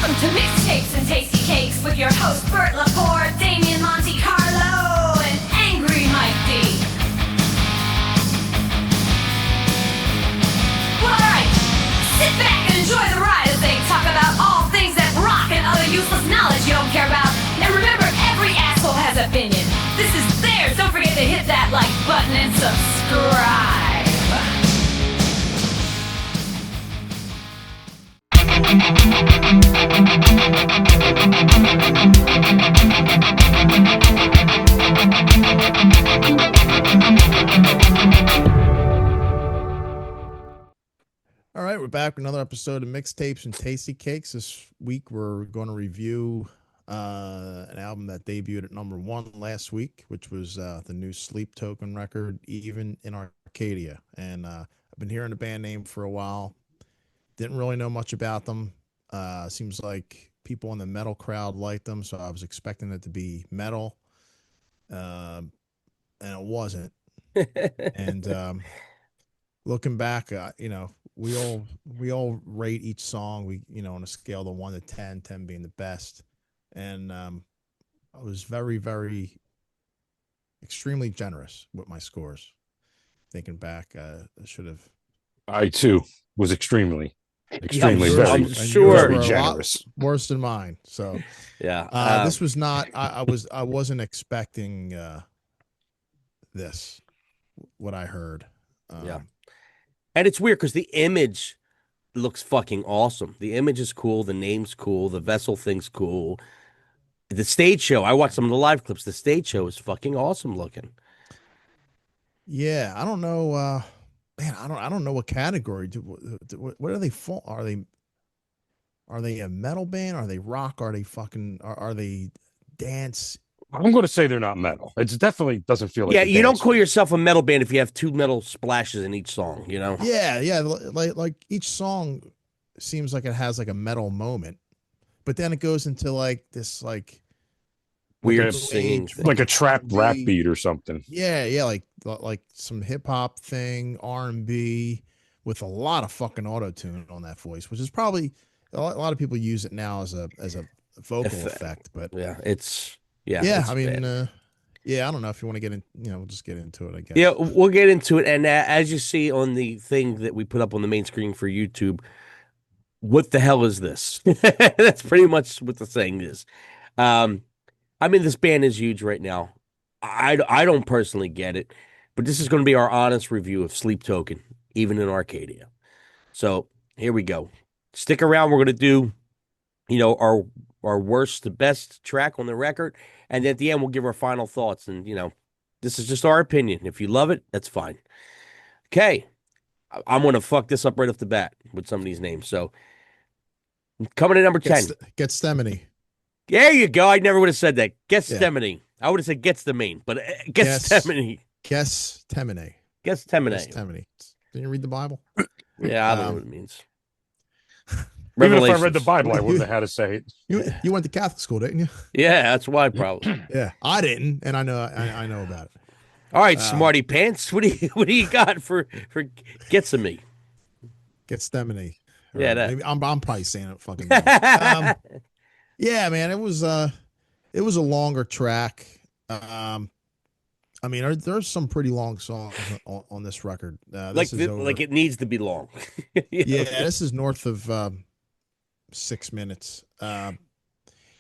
Welcome to Mixtapes and Tasty Cakes with your host Bert Laporte, Damian Monte Carlo, and Angry Mike D. Alright, sit back and enjoy the ride as they talk about all things that rock and other useless knowledge you don't care about. And remember, every asshole has an opinion. This is theirs. Don't forget to hit that like button and subscribe. All right, we're back with another episode of Mixtapes and Tasty Cakes. This week we're going to review an album that debuted at #1 last week, which was the new Sleep Token record, Even in Arcadia. And I've been hearing the band name for a while. Didn't really know much about them. Seems like people in the metal crowd liked them, so I was expecting it to be metal, and it wasn't. And looking back, we all rate each song, on a scale of 1 to 10, 10 being the best. And I was very, very extremely generous with my scores. Thinking back, I should have. I too was extremely I'm sure very generous. Worse than mine. So yeah, this was not. I wasn't expecting this. What I heard. Yeah. And it's weird because the image looks fucking awesome. The image is cool. The name's cool. The vessel thing's cool. The stage show, I watched some of the live clips. The stage show is fucking awesome looking. Yeah, I don't know. Man, I don't know what category. What are they for? Are they a metal band? Are they rock? Are they fucking? Are they dance? I'm going to say they're not metal. It definitely doesn't feel like. Yeah, you don't call yourself a metal band if you have 2 metal splashes in each song. Yeah. Like each song seems like it has like a metal moment, but then it goes into like this weird singing thing. Like a trap rap beat or something. Yeah, like some hip hop thing, R&B with a lot of fucking auto tune on that voice, which is probably a lot of people use it now as a vocal effect. But yeah. I mean, I don't know if you want to get in. We'll just get into it, I guess. Yeah, we'll get into it. And as you see on the thing that we put up on the main screen for YouTube, what the hell is this? That's pretty much what the saying is. I mean, this band is huge right now. I don't personally get it, but this is going to be our honest review of Sleep Token, Even in Arcadia. So here we go. Stick around. We're going to do, our worst to best track on the record, and at the end we'll give our final thoughts. And this is just our opinion. If you love it, that's fine. Okay, I'm going to fuck this up right off the bat with some of these names. So coming to number 10, Gethsemane. There you go. I never would have said that. Gethsemane. Yeah. I would have said Gethsemane, but Gethsemane. Gethsemane. Gethsemane. Didn't you read the Bible? Yeah, I don't know what it means. Even if I read the Bible, I wouldn't have had to say it. You went to Catholic school, didn't you? Yeah, that's why probably. Yeah, I didn't, and I know about it. All right, smarty pants. What do you got for Gethsemane? Gethsemane. Yeah, that. Maybe I'm probably saying it fucking wrong. Yeah, man, it was a longer track. I mean, there's some pretty long songs on this record. Like it needs to be long. Yeah, this is north of 6 minutes. I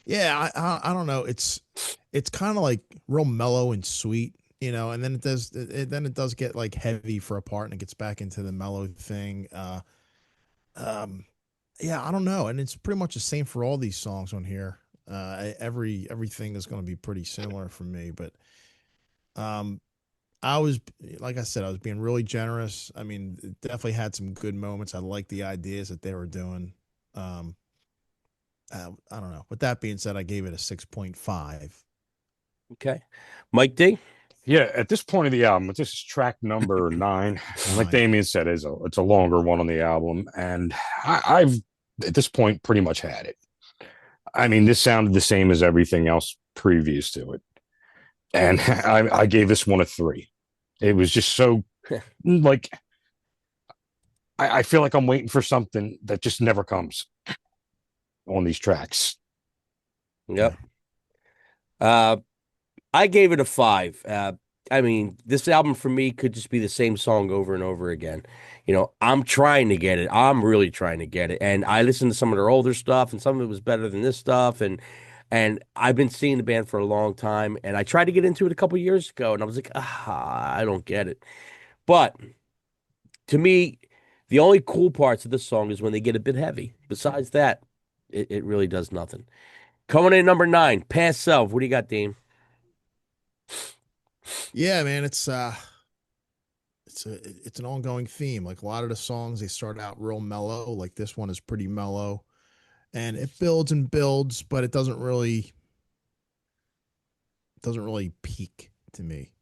don't know. It's kind of like real mellow and sweet, and then it does get like heavy for a part, and it gets back into the mellow thing. Yeah, I don't know, and it's pretty much the same for all these songs on here. Everything is going to be pretty similar for me, but I was, like I said, I was being really generous. I mean, it definitely had some good moments. I liked the ideas that they were doing. I don't know. With that being said, I gave it a 6.5. Okay, Mike D. Yeah, at this point of the album, this is track number 9. Like Damien said, it's a longer one on the album, and I've at this point pretty much had it. I mean, this sounded the same as everything else previous to it, and I gave this one a 3. It was just so like I feel like I'm waiting for something that just never comes. on these tracks. Yep. Uh, I gave it a 5. I mean, this album for me could just be the same song over and over again. I'm trying to get it. I'm really trying to get it. And I listened to some of their older stuff, and some of it was better than this stuff. And I've been seeing the band for a long time, and I tried to get into it a couple years ago, and I was like, I don't get it. But to me, the only cool parts of this song is when they get a bit heavy. Besides that, it really does nothing. Coming in at number 9, Past Self. What do you got, Dean? Yeah, man, it's an ongoing theme. Like a lot of the songs, they start out real mellow. Like this one is pretty mellow, and it builds and builds, but it doesn't really peak to me.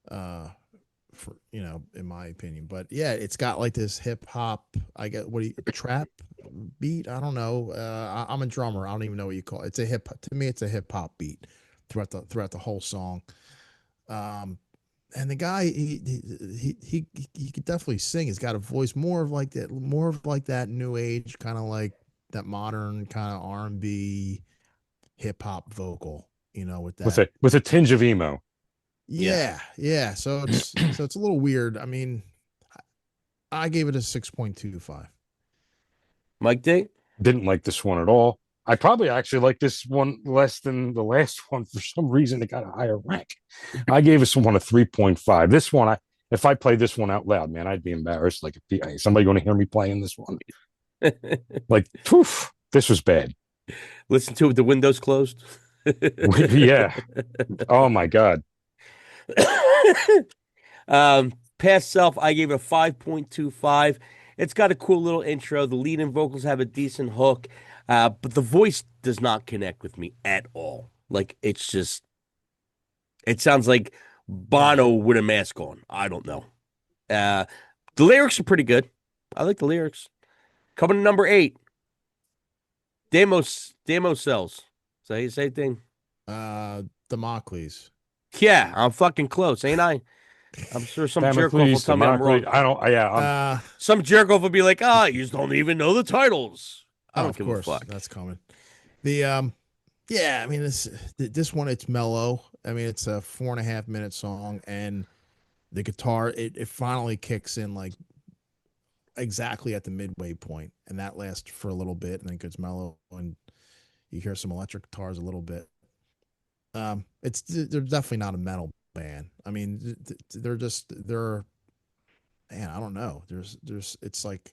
For in my opinion. But yeah, it's got like this hip hop, I get what do you trap beat. I don't know. I'm a drummer. I don't even know what you call it. It's a hip to me. It's a hip hop beat throughout the whole song. And the guy he could definitely sing. He's got a voice more of like that new age kind of like that modern kind of R&B hip hop vocal. With that With a tinge of emo. yeah. So it's a little weird. I mean, I gave it a 6.25. Mike D? Didn't like this one at all. I probably actually like this one less than the last one. For some reason, it got a higher rank. I gave this one a 3.5. This one, if I played this one out loud, man, I'd be embarrassed. Like, is somebody going to hear me playing this one? Like, poof, this was bad. Listen to it with the windows closed. Yeah. Oh my God. Past Self, I gave it a 5.25. It's got a cool little intro. The lead and vocals have a decent hook, but the voice does not connect with me at all. Like, it sounds like Bono with a mask on. I don't know. The lyrics are pretty good. I like the lyrics. Coming to number 8, Demo Cells. Is that how you say thing? Democles. Yeah, I'm fucking close, ain't I? I'm sure some jerk off will tell me I'm wrong. I don't. Yeah. Some jerk off will be like, you just don't even know the titles. I don't give a fuck. That's coming. The yeah, I mean this one, it's mellow. I mean, it's a 4.5-minute song, and the guitar it finally kicks in like exactly at the midway point, and that lasts for a little bit, and then it gets mellow, and you hear some electric guitars a little bit. They're definitely not a metal band. I mean, they're man, I don't know. It's like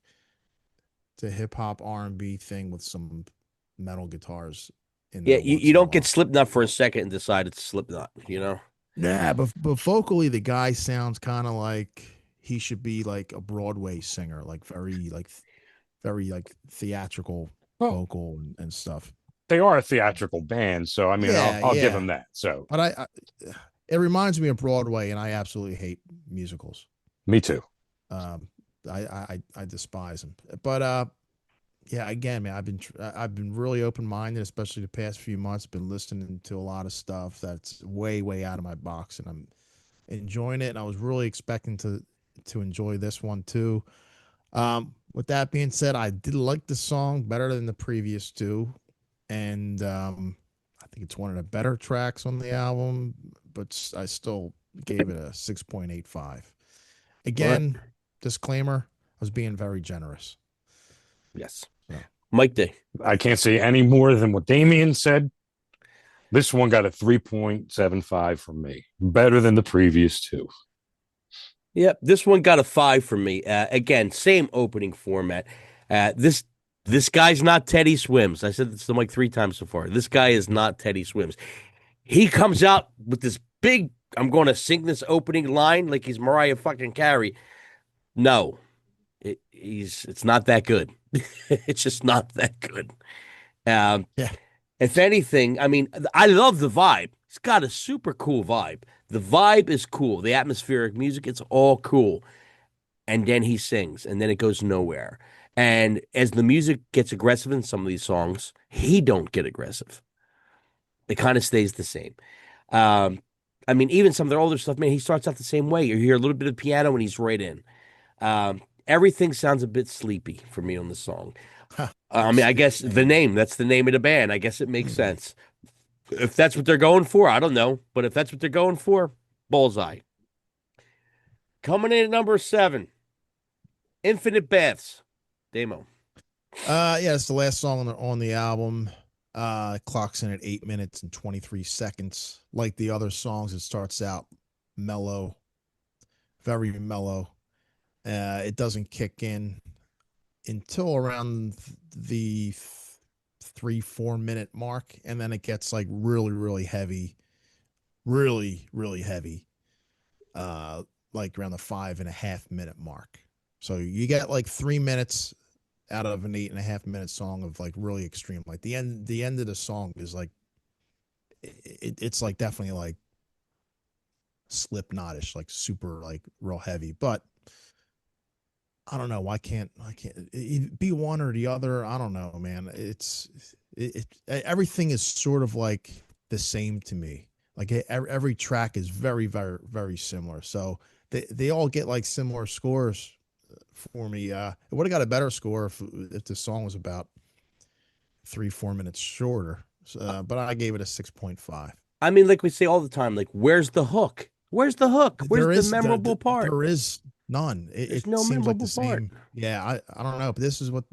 it's a hip hop R&B thing with some metal guitars in there. Yeah, you don't get Slipknot for a second and decide it's Slipknot, Nah, but vocally the guy sounds kind of like he should be like a Broadway singer, like very theatrical vocal and stuff. They are a theatrical band, so I mean, I'll give them that. So, but it reminds me of Broadway, and I absolutely hate musicals. Me too. I despise them. But yeah, again, man, I've been really open minded, especially the past few months. Been listening to a lot of stuff that's way out of my box, and I'm enjoying it. And I was really expecting to enjoy this one too. With that being said, I did like the song better than the previous two, and I think it's one of the better tracks on the album. But I still gave it a 6.85. Again, disclaimer: I was being very generous. Yes. Yeah. Mike D. I can't say any more than what Damien said. This one got a 3.75 from me. Better than the previous two. Yep. This one got a 5 from me. Again, same opening format. This guy's not Teddy Swims. I said this to Mike 3 times so far. This guy is not Teddy Swims. He comes out with this big, I'm going to sing this opening line like he's Mariah fucking Carey. No. It's not that good. It's just not that good. Yeah. If anything, I mean, I love the vibe. It's got a super cool vibe. The vibe is cool. The atmospheric music, it's all cool. And then he sings, and then it goes nowhere. And as the music gets aggressive in some of these songs, he don't get aggressive. It kind of stays the same. I mean, even some of their older stuff, man, he starts out the same way. You hear a little bit of piano and he's right in. Everything sounds a bit sleepy for me on the song. I mean, I guess the name, that's the name of the band. I guess it makes sense. If that's what they're going for, I don't know. But if that's what they're going for, bullseye. Coming in at number 7, Infinite Baths. Demo. Yeah, it's the last song on the album. Clocks in at 8 minutes and 23 seconds. Like the other songs, it starts out mellow, very mellow. It doesn't kick in until around the 3-4 minute mark, and then it gets like really, really heavy, really, really heavy. Like around the 5.5 minute mark. So you get like 3 minutes out of an 8.5 minute song of like really extreme. Like the end of the song is like it's like definitely like Slipknotish, like super like real heavy. But I don't know. Why can't it be one or the other? I don't know, man. Everything is sort of like the same to me. Like every track is very, very, very similar. So they all get like similar scores for me. It would have got a better score if the song was about 3-4 minutes shorter. But I gave it a 6.5. I mean, like we say all the time, like, where's the hook? Where's the hook? Where's There the is memorable part? there is none. There's It no seems like memorable the part. same. Yeah, I don't know, but this is what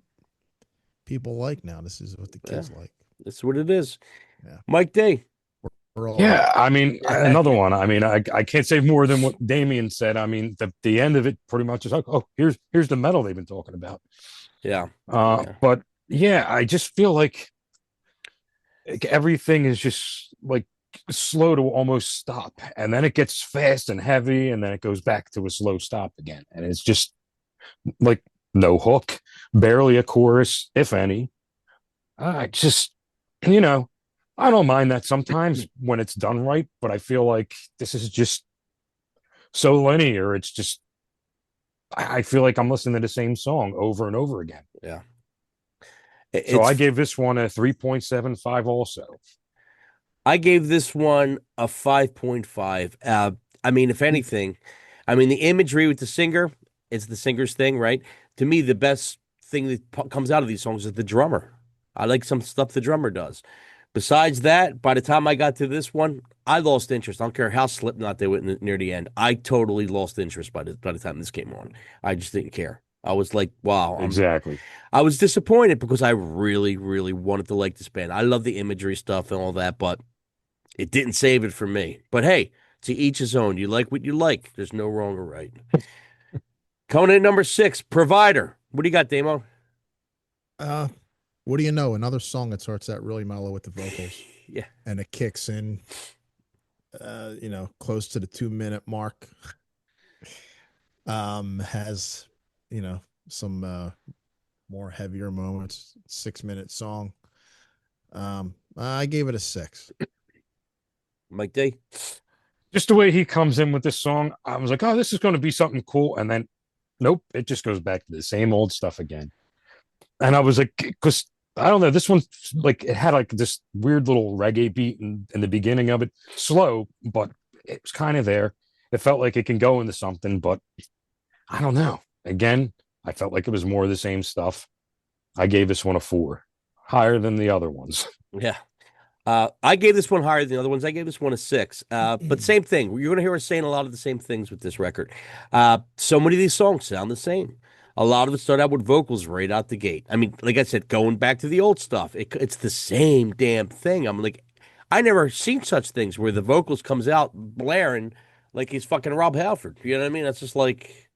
people like now. This is what the Yeah, kids like. that's what it is. Yeah, Mike D. we're all Yeah, I mean, another Yeah. one. I mean, I can't say more than what Damien said. I mean, the end of it pretty much is like, oh, here's the metal they've been talking about. Yeah. But yeah, I just feel like everything is just like slow to almost stop, and then it gets fast and heavy, and then it goes back to a slow stop again, and it's just like no hook, barely a chorus, if any. I just, you know, I don't mind that sometimes when it's done right, but I feel like this is just so linear. It's just, I feel like I'm listening to the same song over and over again. Yeah. So I It's gave this one a 3.75 also. I gave this one a 5.5. I mean, if anything, I mean, the imagery with the singer, it's the singer's thing, right? To me, the best thing that comes out of these songs is the drummer. I like some stuff the drummer does. Besides that, by the time I got to this one, I lost interest. I don't care how Slipknot they went near the end. I totally lost interest by the time this came on. I just didn't care. I was like, wow, Exactly. I was disappointed because I really, really wanted to like this band. I love the imagery stuff and all that, but it didn't save it for me. But hey, to each his own. You like what you like. There's no wrong or right. Coming in at number 6, Provider. What do you got, Damo? uh, what do you know? Another song that starts out really mellow with the vocals, Yeah. and it kicks in. Close to the 2 minute mark. Has some more heavier moments. 6 minute song. I gave it a 6. Mike D. Just the way he comes in with this song, I was like, oh, this is going to be something cool. And then, nope, it just goes back to the same old stuff again. And I was like, because I don't know, this one, like, it had like this weird little reggae beat in the beginning of it, slow, but it was kind of there. It felt like it can go into something, but I don't know. Again, I felt like it was more of the same stuff. I gave this one a 4, higher than the other ones. Yeah. I gave this one higher than the other ones. I gave this one a 6. But same thing. You're going to hear us saying a lot of the same things with this record. So many of these songs sound the same. A lot of it start out with vocals right out the gate. I mean, like I said, going back to the old stuff, it's the same damn thing. I'm like, I never seen such things where the vocals comes out blaring like he's fucking Rob Halford. You know what I mean? That's just like,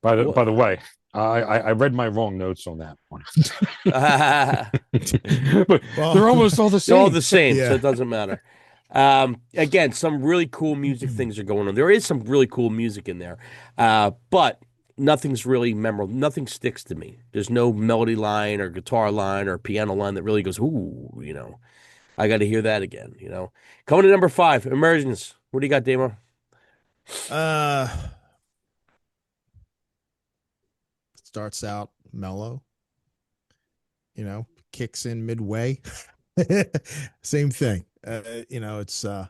By what? the way, I read my wrong notes on that one. But they're Well, almost all the They're all same. the same, so yeah. it doesn't matter. Again, some really cool music things are going on. There is some really cool music in there, but nothing's really memorable. Nothing sticks to me. There's no melody line or guitar line or piano line that really goes, ooh, I got to hear that again, Coming to number 5, Emergence. What do you got, Damo? Uh, Starts out mellow, kicks in midway. Same thing. It's I've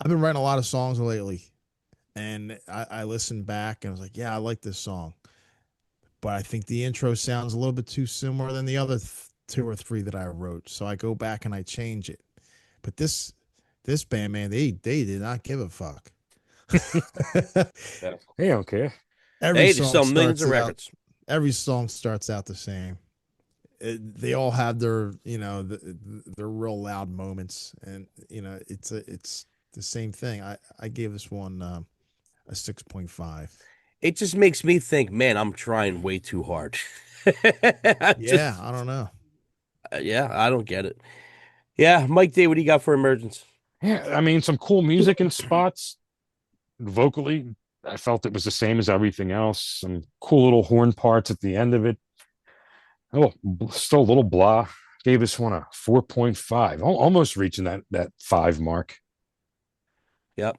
been writing a lot of songs lately, and I listened back and I was like, yeah, I like this song. but I think the intro sounds a little bit too similar than the other two or three that I wrote. So I go back and I change it. But this band, man, they did not give a fuck. Yeah. They don't care. Every Hey, they song sell millions starts of out. records. Every song starts out the same. They all have their, their real loud moments, and it's the same thing. I gave this one a 6.5. It just makes me think, man, I'm trying way too hard. Yeah, Just, I don't know. yeah, I don't get it. Yeah, Mike D, what do you got for emergence? Yeah, I mean, some cool music in spots. Vocally, I felt it was the same as everything else. Some cool little horn parts at the end of it. Oh, still a little blah. Gave this one a 4.5, almost reaching that five mark. Yep.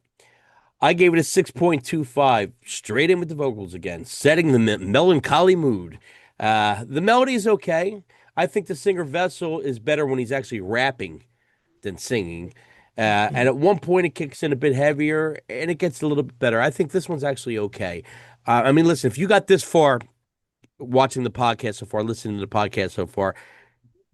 I gave it a 6.25, straight in with the vocals again, setting the melancholy mood. The melody is okay. I think the singer Vessel is better when he's actually rapping than singing. And at one point, it kicks in a bit heavier and it gets a little bit better. I think this one's actually okay. I mean, listen, if you got this far watching the podcast so far, listening to the podcast so far,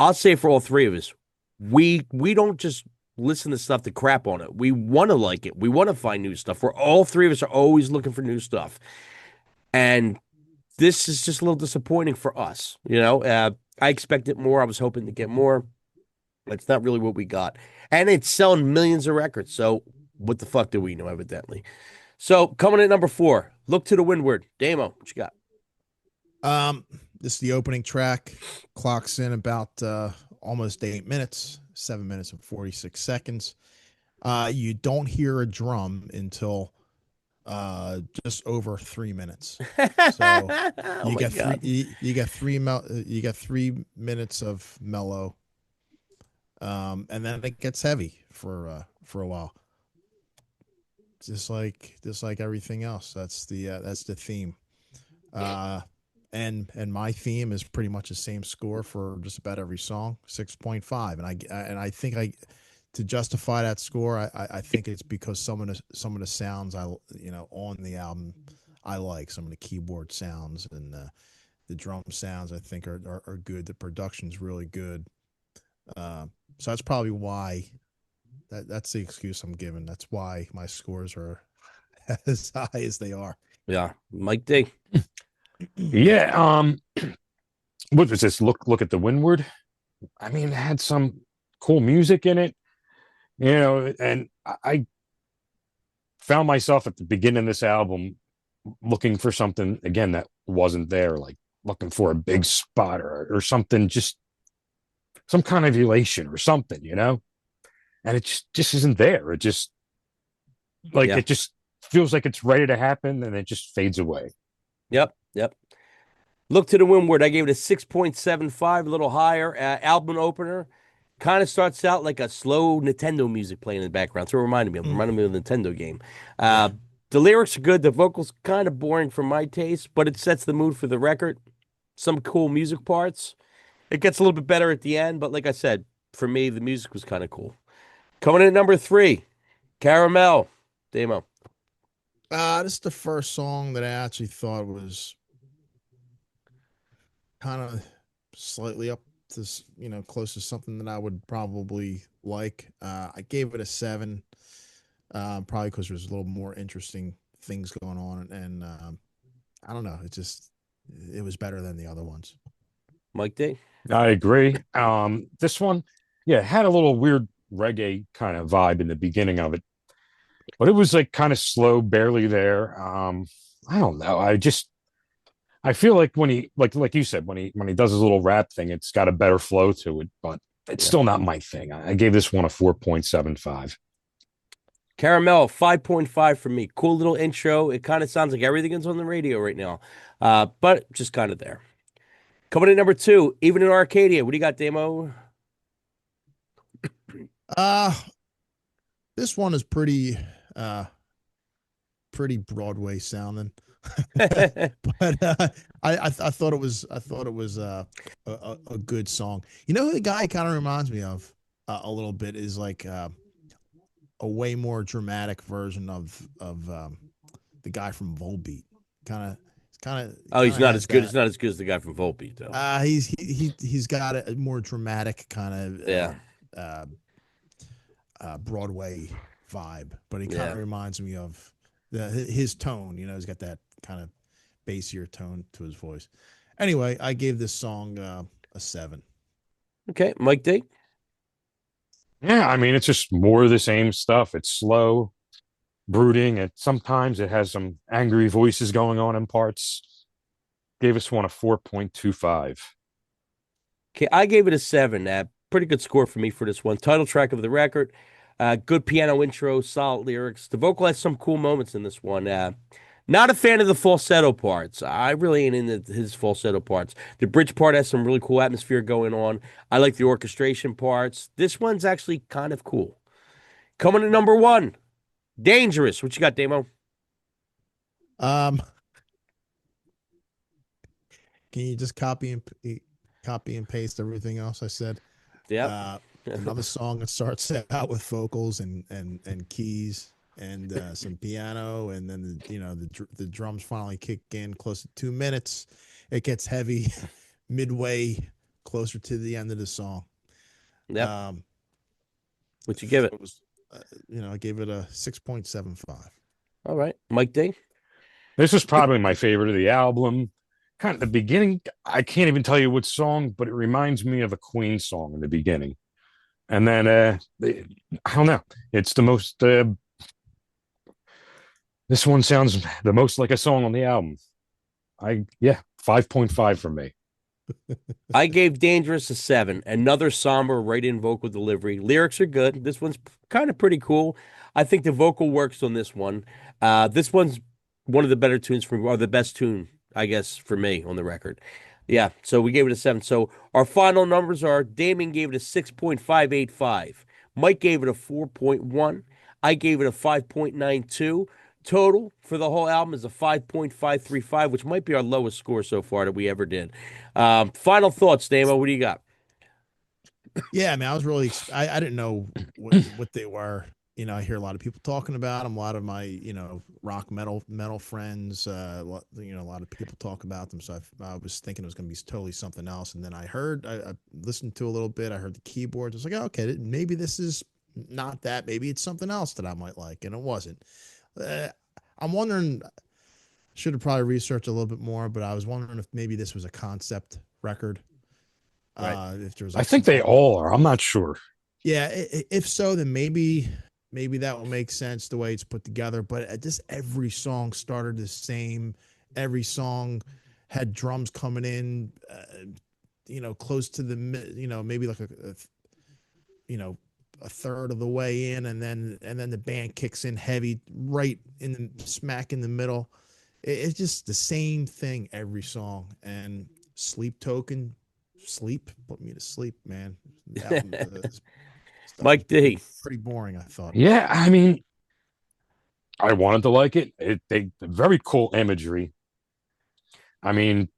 I'll say for all three of us, we don't just listen to stuff to crap on it. We want to like it. We want to find new stuff. We're all three of us are always looking for new stuff, and this is just a little disappointing for us. I expected more. I was hoping to get more. It's not really what we got, and it's selling millions of records. So what the fuck do we know? Evidently. So coming at number 4, Look to the Windward. Damo, what you got? This is the opening track. Clocks in about almost 8 minutes, 7 minutes and 46 seconds. You don't hear a drum until just over 3 minutes. So Oh my God. you get 3 minutes of mellow. And then it gets heavy for a while. Just like everything else. That's the theme. And my theme is pretty much the same score for just about every song, 6.5. And I think to justify that score, I think it's because some of the sounds on the album I like. Some of the keyboard sounds and the drum sounds I think are good. The production's really good. So that's probably why that's the excuse I'm giving. That's why my scores are as high as they are. Yeah, Mike D. Yeah. What was this? Look at the Windward. I mean, it had some cool music in it, and I found myself at the beginning of this album looking for something again that wasn't there, like looking for a big spot or something, just some kind of elation or something, and it just isn't there. It just Yeah. it just feels like it's ready to happen and it just fades away. Yep. Look to the Windward. I gave it a 6.75, a little higher. Album opener. Kind of starts out like a slow Nintendo music playing in the background. So it reminded me of the Nintendo game. The lyrics are good. The vocals kind of boring for my taste, but it sets the mood for the record. Some cool music parts. It gets a little bit better at the end, but like I said, for me, the music was kind of cool. Coming in at number 3, Caramel. Damo. This is the first song that I actually thought was kind of slightly up to close to something that I would probably like. I gave it a 7, probably because there's a little more interesting things going on, and I don't know. It was better than the other ones. Mike D. I agree. This one, yeah, it had a little weird reggae kind of vibe in the beginning of it, but it was like kind of slow, barely there. I don't know. I feel like when he like you said, when he does his little rap thing, it's got a better flow to it, but it's still not my thing. I gave this one a 4.75. Caramel, 5.5 for me. Cool little intro. It kind of sounds like everything that's on the radio right now, but just kind of there. Coming in number 2, Even in Arcadia. What do you got, Damo? This one is pretty Broadway sounding. But I thought it was a good song. You know who the guy kind of reminds me of a little bit is like a way more dramatic version of the guy from Volbeat. Kind of kind of Oh, he's kind of not has as good. that. He's not as good as the guy from Volpe, though. He's got a more dramatic kind Yeah, of Broadway vibe, but he kind yeah. of reminds me of his tone. You know, he's got that kind of bassier tone to his voice. Anyway, I gave this song a 7. Okay, Mike D. Yeah, I mean, it's just more of the same stuff. It's slow, brooding, and sometimes it has some angry voices going on in parts. Gave us one a 4.25. Okay, I gave it a 7. Pretty good score for me for this one. Title track of the record. Good piano intro, solid lyrics. The vocal has some cool moments in this one. Not a fan of the falsetto parts. I really ain't into his falsetto parts. The bridge part has some really cool atmosphere going on. I like the orchestration parts. This one's actually kind of cool. Coming to number 1, Dangerous. What you got, Damo? Um, can you just copy and paste everything else I said? Yep. Uh, Another song that starts out with vocals and keys and some piano, and then the drums finally kick in close to 2 minutes. It gets heavy midway, closer to the end of the song. Yep. Um, What you give it? it was, I gave it a 6.75. All right. Mike D. This was probably my favorite of the album. Kind of the beginning, I can't even tell you what song, but it reminds me of a Queen song in the beginning. And then, I don't know. It's the most, this one sounds the most like a song on the album. 5.5 for me. I gave Dangerous a 7. Another somber, right-in vocal delivery. Lyrics are good. This one's kind of pretty cool. I think the vocal works on this one. This one's one of the better tunes for me, or the best tune, I guess, for me on the record. Yeah, so we gave it a 7. So our final numbers are Damien gave it a 6.585. Mike gave it a 4.1. I gave it a 5.92. Total for the whole album is a 5.535, which might be our lowest score so far that we ever did. Final thoughts, Damo. What do you got? Yeah, I mean, I was really I didn't know what they were. I hear a lot of people talking about them. A lot of my rock metal friends. A lot of people talk about them. So I was thinking it was going to be totally something else. And then I listened to a little bit. I heard the keyboards. I was like, oh, okay, maybe this is not that. Maybe it's something else that I might like, and it wasn't. I'm wondering. Should have probably researched a little bit more, but I was wondering if maybe this was a concept record. Right. If there was I like think they all are. I'm not sure. yeah, if so, then maybe that will make sense the way it's put together. But just every song started the same. Every song had drums coming in, close to maybe like a third of the way in, and then the band kicks in heavy right in the smack in the middle. It's just the same thing every song. And Sleep Token, sleep put me to sleep, man. The album, stuff was Mike D. pretty boring, I thought. Yeah, I mean, I wanted to like it. They very cool imagery. I mean,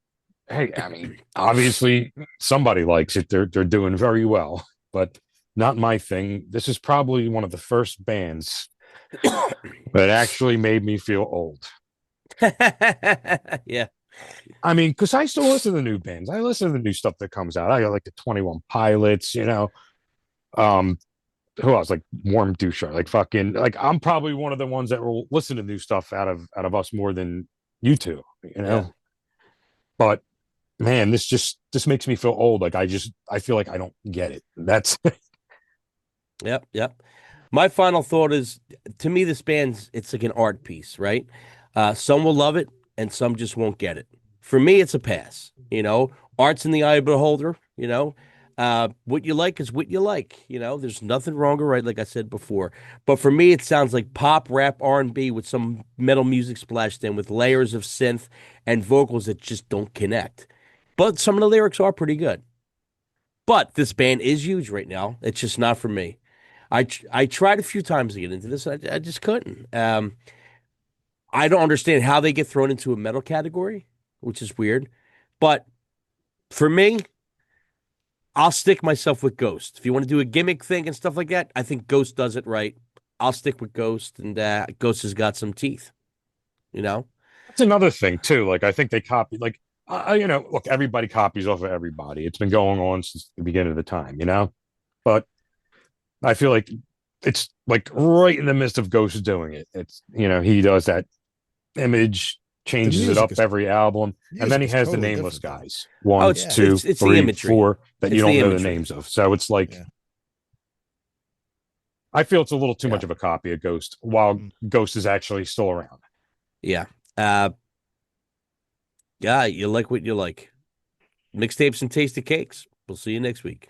hey, I mean, obviously somebody likes it. They're doing very well, but not my thing. This is probably one of the first bands that actually made me feel old. Yeah. I mean, because I still listen to new bands. I listen to the new stuff that comes out. I got like the 21 Pilots, um, who else? Like Warm Douche, like fucking, like I'm probably one of the ones that will listen to new stuff out of us more than you two, Yeah. But man, this makes me feel old. Like I feel like I don't get it. That's Yep. Yep. My final thought is, to me, this band's it's like an art piece, right? Some will love it, and some just won't get it. For me, it's a pass. Art's in the eye of the beholder. What you like is what you like. There's nothing wrong or right, like I said before. But for me, it sounds like pop, rap, R&B with some metal music splashed in, with layers of synth and vocals that just don't connect. But some of the lyrics are pretty good. But this band is huge right now. It's just not for me. I tried a few times to get into this. I just couldn't. I don't understand how they get thrown into a metal category, which is weird. But for me, I'll stick myself with Ghost. If you want to do a gimmick thing and stuff like that, I think Ghost does it right. I'll stick with Ghost, and Ghost has got some teeth. You know, It's another thing too. Like I think they copied. Like look, everybody copies off of everybody. It's been going on since the beginning of the time. But I feel like it's like right in the midst of Ghost doing it. It's he does that image, changes it music up is every album, and then music he is has the totally nameless different, though. guys. Oh, One, it's two, it's the three, imagery. 4 that It's you the don't know the imagery. names of. So it's like Yeah. I feel it's a little too Yeah. much of a copy of Ghost, while Ghost is actually still around. Yeah. Yeah, you like what you like. Mixtapes and tasty cakes. We'll see you next week.